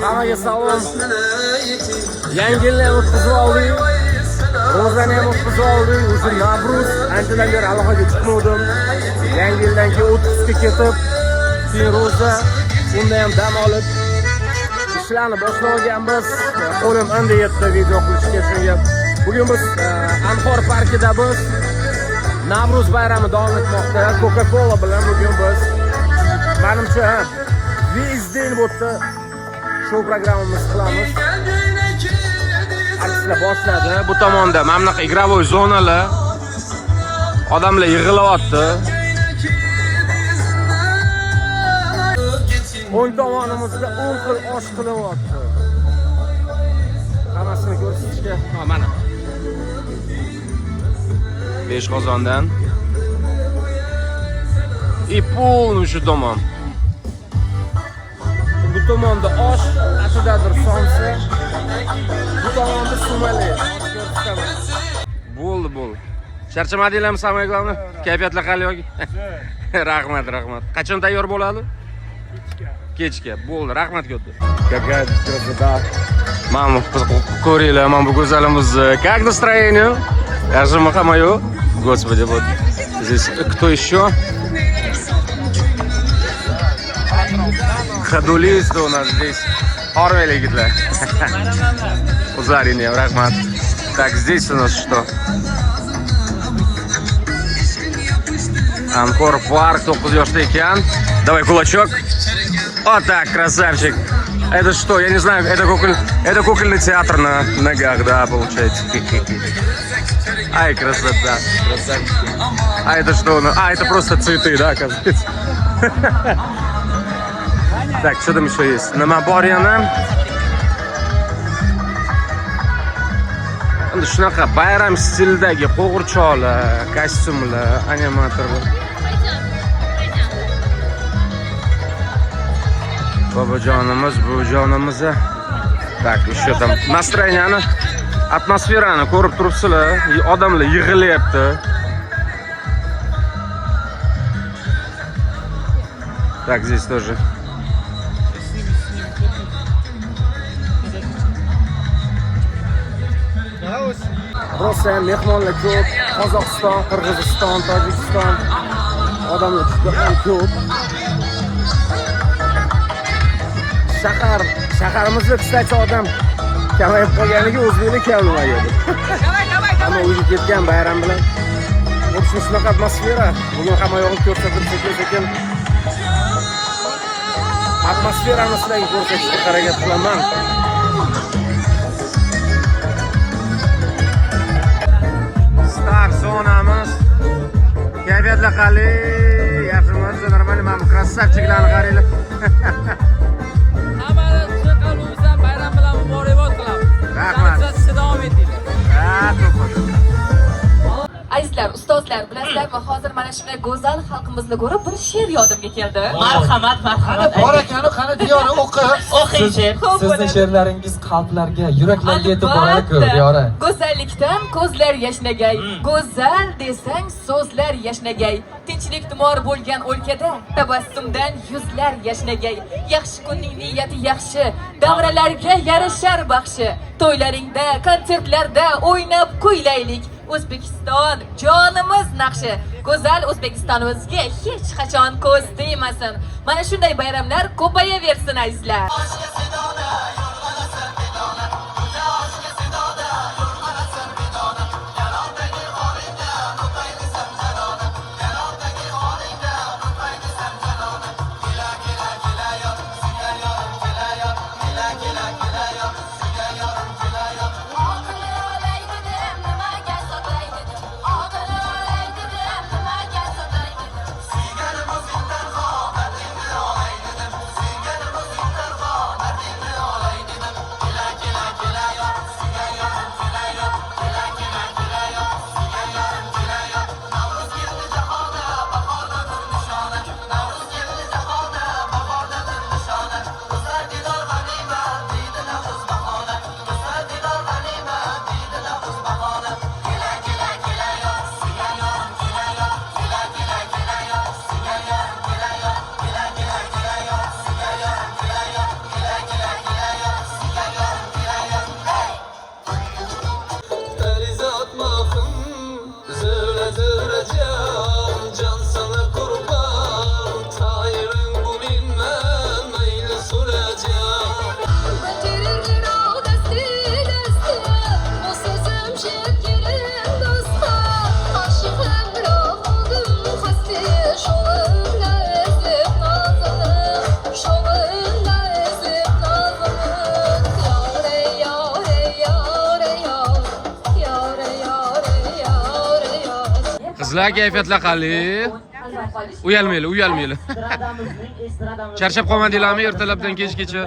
Hammaga salom. Yangi yilni o'tkazib oldik. Ro'zani ham o'tkazib oldik. O'sha Navruz anchadan beri aloqaga chiqmadim. Yangi yildan keyin o'tkazga ketib, keyin ro'za, unda ham dam olib ishlarni boshlab olganmiz. Qo'lim endi yetdi video qilishga shunga. Bugun biz Anhor parkida biz Navruz bayrami davom etmoqda. Coca-Cola bilan bugun biz menimcha Vizdin bo'tda show programmamiz qilamiz. Artistlar boshladi. Bu tomonda mana bunaqa igrovoy zonalar, odamlar yig'ilyapti. O'ng tomonimizda 10 xil osh qilyapti. Hammasini ko'rsatishga, mana 5 qozondan и полный shu tomon. Bu tomonda osh, qatidadir somsa. Bu tomonda sumali. Bo'ldi. Charchamadinglarmi samoylarni? Kayfiyatlar qanday yoki? Rahmat. Qachon tayyor bo'ladi? Kechga. Bo'ldi, rahmat katta. Какая красота. Мама, ko'ringlar, mana bu go'zalimizni. Как настроение? Yaxshimi hammayu? Господи, вот здесь кто еще? Ходулисты у нас здесь. Армия гитла. Узарин, рахмат. Так, здесь у нас что? Анхор парк, 9 yoshda ekan. Давай кулачок. Вот так, красавчик. Это что? Я не знаю, это кукольный театр на ногах, да, получается. Ай, красота. Красавчик. А это что у нас? А, это просто цветы, да, оказывается. Так, что там еще есть? Намаборьяна. Shunaqa bayram stilidagi qo'g'irchoqlar, kostyumlar, animatorlar. Bobojonimiz. Так, еще там настроенияni, atmosferani ko'rib turibsizlar. Odamlar yig'ilyapti. Так, здесь тоже. Rossiya mehmonlar ko'p, Qozog'iston, Qirg'iziston, Tojikiston odamlar juda ham ko'p. Shaharimizda kısaca odam kamayib qolganiga o'zbeklar kelmaydi. Hamma uyga ketgan bayram bilan. O'tishni shunaqa atmosfera. Bugun hamma yo'g'ini ko'rsatib sekin atmosferani sizlarga ko'rsatishga harakat qilaman. Zonamiz. Kayfiyatlar qalay? Yaxshimiz, normal, mana bu krasavchiklarni qaranglar. Hammani chin qalbimizdan bayram bilan muborakbod qilamiz. Rahmat. Siz davom etinglar. To'g'ri. Azizlar, ustozlar, bilasizlarmi, hozir mana shunday go'zal xalqimizni ko'rib bir she'r yodimga keldi. Marhamat. Bor ekani, qani Diyora O'qiychi. Sizning she'rlaringiz qalblarga, yuraklarga yetib boradi-ku, Diyora. Go'zallikdan ko'zlar yashnagay, go'zal desang so'zlar yashnagay. Tinchliktumor bo'lgan o'lkada tabassumdan yuzlar yashnagay. Yaxshi kunning niyati yaxshi, davralarga yarashar baxshi. To'ylaringda, konsertlarda o'ynab kuylaylik. O'zbekiston jonimiz naqshi. Go'zal O'zbekistonimizga hech qachon ko'z tegmasin. Mana shunday bayramlar ko'payaversin azizlar. Qizlar kayfiyatlar qalay? Uyalmaylar. Charchab qolmadinglarmi ertalabdan kechgacha?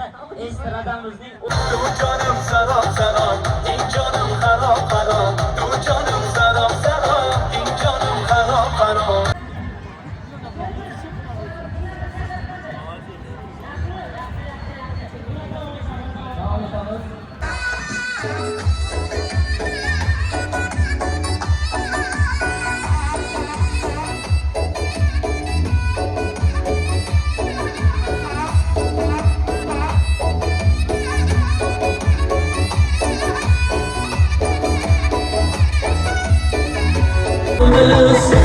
Yes.